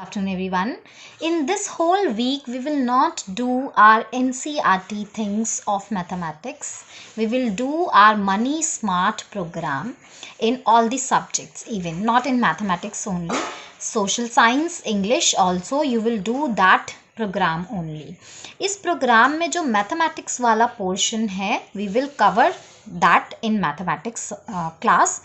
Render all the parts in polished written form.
Afternoon, everyone. In this whole week, we will not do our NCRT things of mathematics. We will do our Money Smart program in all the subjects, even not in mathematics only. Social science, English also, you will do that program only. इस programme में जो mathematics वाला portion है, we will cover that in mathematics class.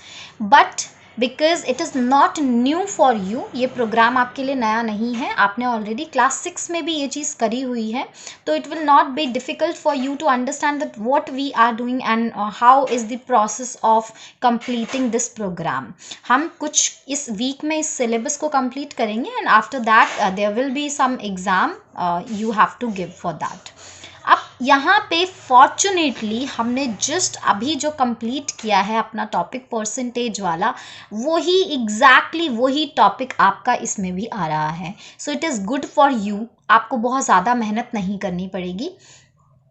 But because it is not new for you, ये programme आपके लिए नया नहीं है, आपने ऑलरेडी क्लास 6 में भी ये चीज़ करी हुई है, तो it will not be difficult for you to understand that what we are doing and how is the process of completing this program. हम कुछ इस वीक में इस सिलेबस को कंप्लीट करेंगे and after that there will be some exam you have to give for that. अब यहाँ पे फॉर्चुनेटली हमने जस्ट अभी जो कंप्लीट किया है अपना टॉपिक परसेंटेज वाला, वही एग्जैक्टली वही टॉपिक आपका इसमें भी आ रहा है. So it is good for you, आपको बहुत ज़्यादा मेहनत नहीं करनी पड़ेगी.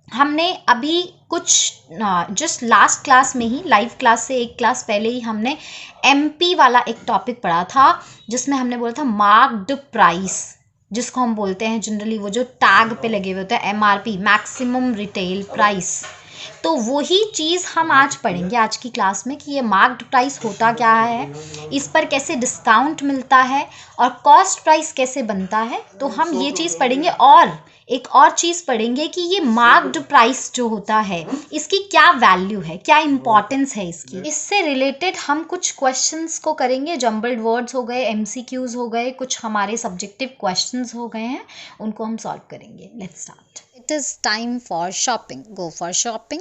हमने अभी कुछ जस्ट लास्ट क्लास में ही, लाइव क्लास से एक क्लास पहले ही हमने MP वाला एक टॉपिक पढ़ा था, जिसमें हमने बोला था मार्क्ड प्राइस, जिसको हम बोलते हैं जनरली वो जो टैग पे लगे हुए होते हैं MRP, मैक्सिमम रिटेल प्राइस. तो वही चीज़ हम आज पढ़ेंगे आज की क्लास में कि ये मार्क्ड प्राइस होता क्या है, इस पर कैसे डिस्काउंट मिलता है और कॉस्ट प्राइस कैसे बनता है. तो हम ये चीज़ पढ़ेंगे और एक और चीज़ पढ़ेंगे कि ये मार्क्ड प्राइस जो होता है इसकी क्या वैल्यू है, क्या इंपॉर्टेंस है इसकी. इससे रिलेटेड हम कुछ क्वेश्चंस को करेंगे, जम्बल्ड वर्ड्स हो गए, MCQs हो गए, कुछ हमारे सब्जेक्टिव क्वेश्चंस हो गए हैं, उनको हम सॉल्व करेंगे. Let's start. It is time for shopping, go for shopping.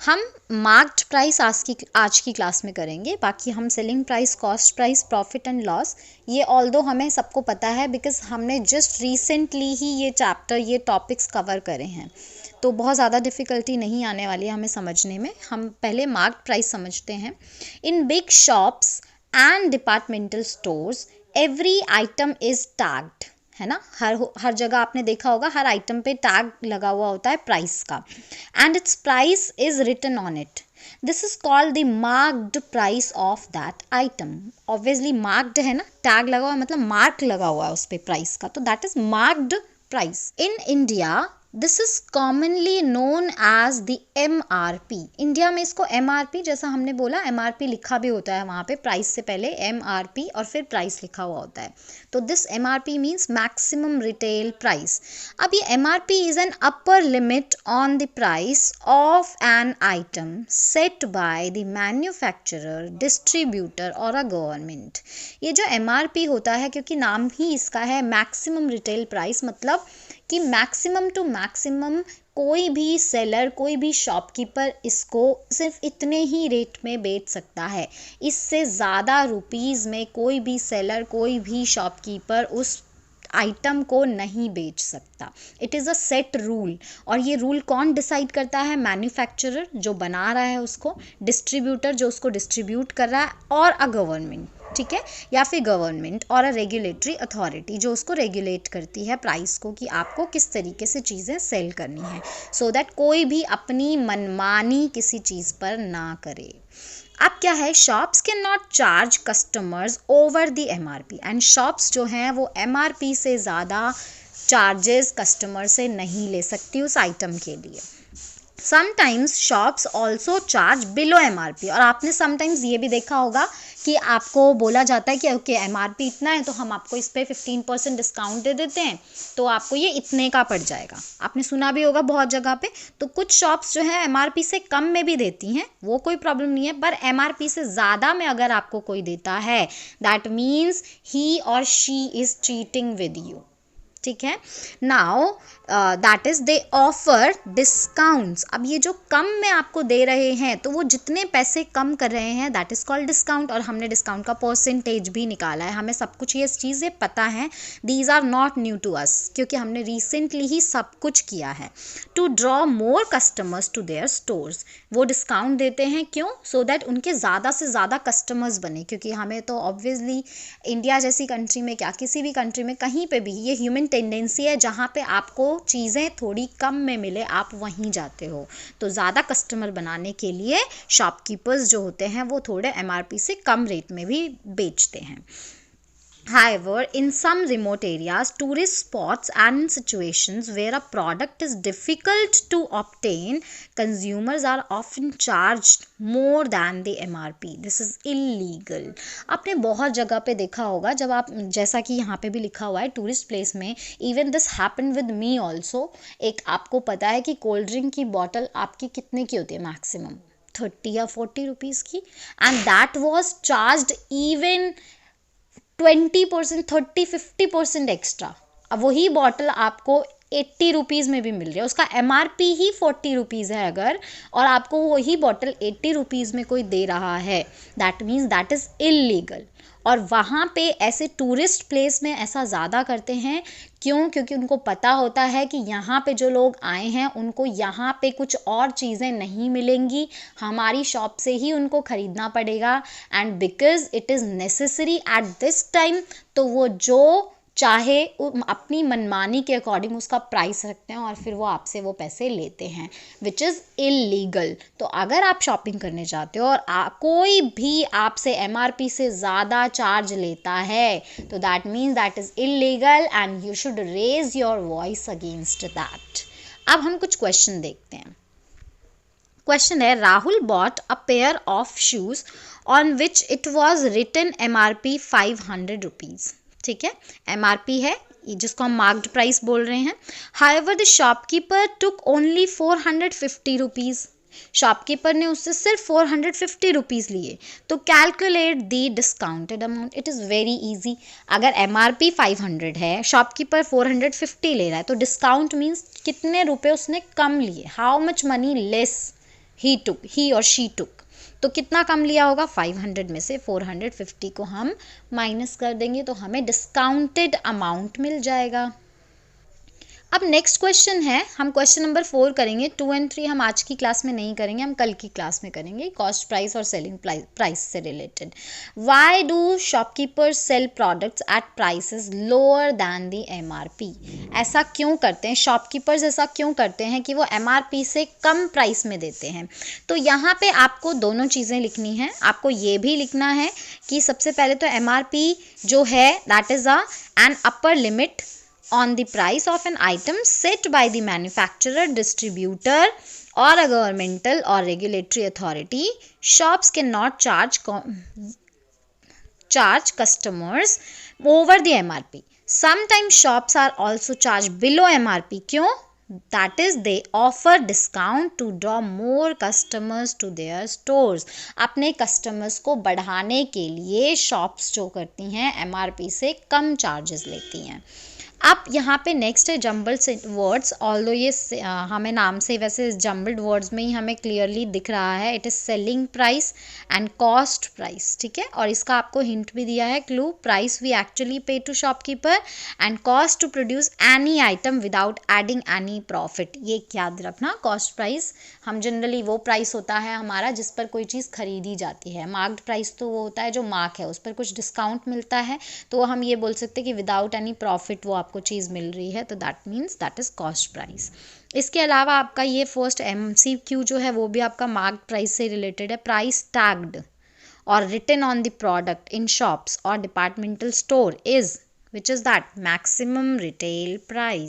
हम मार्क्ड प्राइस आज की क्लास में करेंगे, बाकी हम selling price, cost price, profit and loss, ये ऑल्दो हमें सबको पता है बिकॉज हमने जस्ट रिसेंटली ही ये चैप्टर, ये टॉपिक्स कवर करे हैं, तो बहुत ज़्यादा डिफ़िकल्टी नहीं आने वाली है हमें समझने में. हम पहले मार्क्ड प्राइस समझते हैं. In big shops and departmental stores every item is tagged, है ना. हर जगह आपने देखा होगा, हर आइटम पे टैग लगा हुआ होता है प्राइस का, and its price is written on it. This is called the marked price of that item. Obviously marked है ना, टैग लगा हुआ मतलब मार्क लगा हुआ है उस पर प्राइस का, तो that is marked price. In India this is commonly known as the MRP. India में इसको MRP, जैसा हमने बोला MRP लिखा भी होता है वहाँ पे, प्राइस से पहले MRP और फिर प्राइस लिखा हुआ होता है. तो this MRP means maximum retail price. अब ये MRP is an upper limit on the price of an item set by the manufacturer, distributor और अ गवर्नमेंट. ये जो MRP होता है, क्योंकि नाम ही इसका है मैक्सिमम रिटेल प्राइस, मतलब कि मैक्सिमम टू मैक्सिमम कोई भी सेलर, कोई भी शॉपकीपर इसको सिर्फ इतने ही रेट में बेच सकता है. इससे ज़्यादा रुपीज़ में कोई भी सेलर, कोई भी शॉपकीपर उस आइटम को नहीं बेच सकता. It is a set rule. और ये रूल कौन डिसाइड करता है? मैन्युफैक्चरर जो बना रहा है उसको, डिस्ट्रीब्यूटर जो उसको डिस्ट्रीब्यूट कर रहा है, और अ गवर्नमेंट, ठीक है, या फिर गवर्नमेंट और अ रेगुलेटरी अथॉरिटी जो उसको रेगुलेट करती है प्राइस को, कि आपको किस तरीके से चीज़ें सेल करनी है, सो दैट कोई भी अपनी मनमानी किसी चीज़ पर ना करे. अब क्या है, shops can not charge customers over the MRP, and shops जो हैं वो MRP से ज़्यादा चार्जेस कस्टमर से नहीं ले सकती उस आइटम के लिए. Sometimes shops also charge below MRP. और आपने समटाइम्स ये भी देखा होगा कि आपको बोला जाता है कि ओके MRP इतना है तो हम आपको इस पर 15% डिस्काउंट दे देते हैं, तो आपको ये इतने का पड़ जाएगा. आपने सुना भी होगा बहुत जगह पे. तो कुछ शॉप्स जो है MRP से कम में भी देती हैं, वो कोई प्रॉब्लम नहीं है, पर MRP से ज़्यादा में अगर आपको कोई देता है, दैट मीन्स ही और she is cheating with you. ठीक है. Now that is they offer discounts. अब ये जो कम में आपको दे रहे हैं, तो वो जितने पैसे कम कर रहे हैं दैट इज कॉल्ड डिस्काउंट. और हमने डिस्काउंट का परसेंटेज भी निकाला है, हमें सब कुछ ये चीज़ें पता है. These are not new to us, क्योंकि हमने रिसेंटली ही सब कुछ किया है. To draw more customers to their stores, वो डिस्काउंट देते हैं क्यों? सो दैट उनके ज़्यादा से ज़्यादा कस्टमर्स बने, क्योंकि हमें तो ऑब्वियसली इंडिया जैसी कंट्री में, क्या किसी भी कंट्री में कहीं पे भी ये ह्यूमन टेंडेंसी है, जहाँ पे आपको चीज़ें थोड़ी कम में मिले आप वहीं जाते हो. तो ज़्यादा कस्टमर बनाने के लिए शॉपकीपर्स जो होते हैं वो थोड़े MRP से कम रेट में भी बेचते हैं. However, in some remote areas, tourist spots, and in situations where a product is difficult to obtain, consumers are often charged more than the MRP. This is illegal. आपने बहुत जगह पे देखा होगा, जब आप, जैसा कि यहाँ पे भी लिखा हुआ है टूरिस्ट प्लेस में, even this happen with me also. एक आपको पता है कि कोल्ड ड्रिंक की बॉटल आपकी कितने की होती है, मैक्सिमम 30 या 40 रुपीज़ की, and that was charged even 20%, 30-50% extra. अब वही बॉटल आपको 80 रुपीज़ में भी मिल रही है, उसका MRP ही 40 रुपीज़ है अगर, और आपको वही बॉटल 80 रुपीज़ में कोई दे रहा है, that means that is illegal. और वहाँ पे ऐसे टूरिस्ट प्लेस में ऐसा ज़्यादा करते हैं, क्यों? क्योंकि उनको पता होता है कि यहाँ पे जो लोग आए हैं उनको यहाँ पे कुछ और चीज़ें नहीं मिलेंगी, हमारी शॉप से ही उनको ख़रीदना पड़ेगा, and because it is necessary at this time, तो वो जो चाहे अपनी मनमानी के अकॉर्डिंग उसका प्राइस रखते हैं और फिर वो आपसे वो पैसे लेते हैं, विच इज़ इलीगल। तो अगर आप शॉपिंग करने जाते हो और कोई भी आपसे MRP से ज़्यादा चार्ज लेता है, तो that means that is illegal and you should raise your voice against that. अब हम कुछ क्वेश्चन देखते हैं। क्वेश्चन है, Rahul bought a pair of shoes on which it was written MRP 500 rupees. ठीक है, MRP है जिसको हम मार्क्ड प्राइस बोल रहे हैं। However the shopkeeper took only 450 rupees. Shopkeeper ने उससे सिर्फ 450 रुपीज़ लिए। तो calculate the discounted amount. It is very easy. अगर MRP 500 है, शॉपकीपर 450 ले रहा है, तो डिस्काउंट मीन्स कितने रुपए उसने कम लिए, हाउ मच मनी लेस ही और शी टुक। तो कितना कम लिया होगा, 500 में से 450 को हम माइनस कर देंगे, तो हमें डिस्काउंटेड अमाउंट मिल जाएगा। अब नेक्स्ट क्वेश्चन है, हम क्वेश्चन नंबर 4 करेंगे। 2 और 3 हम आज की क्लास में नहीं करेंगे, हम कल की क्लास में करेंगे, कॉस्ट प्राइस और सेलिंग प्राइस से related. Why do shopkeepers cell products at prices lower than the MRP? ऐसा क्यों करते हैं शॉपकीपर्स, ऐसा क्यों करते हैं कि वो MRP से कम प्राइस में देते हैं? तो यहाँ पे आपको दोनों चीज़ें लिखनी है। आपको ये भी लिखना है कि सबसे पहले तो MRP जो है that is an upper limit on the price of an item set by the manufacturer, distributor or a governmental or regulatory authority. Shops cannot charge customers over the MRP. Sometimes shops are also charged below MRP. क्यों? That is they offer discount to draw more customers to their stores. अपने customers को बढ़ाने के लिए shops जो करती हैं MRP से कम चार्जेस लेती हैं। अब यहाँ पे नेक्स्ट है जम्बल्ड वर्ड्स। ऑल्दो ये हमें नाम से वैसे जम्बल्ड वर्ड्स में ही हमें क्लियरली दिख रहा है, it is selling price and cost price. ठीक है, और इसका आपको हिंट भी दिया है, clue. Price we actually pay to shopkeeper and cost to produce any item without adding any profit. ये याद रखना, कॉस्ट प्राइस हम जनरली वो प्राइस होता है हमारा जिस पर कोई चीज़ खरीदी जाती है। मार्क्ड प्राइस तो वो होता है जो मार्क है, उस पर कुछ डिस्काउंट मिलता है, तो हम ये बोल सकते हैं कि विदाउट एनी प्रॉफिट वो आपको चीज़ मिल रही है, तो that means that is cost price. इसके अलावा आपका ये फर्स्ट MCQ जो है वो भी आपका मार्क्ड प्राइस से रिलेटेड है। प्राइस टैग्ड और written on the product in shops और departmental store is, which is that maximum retail price.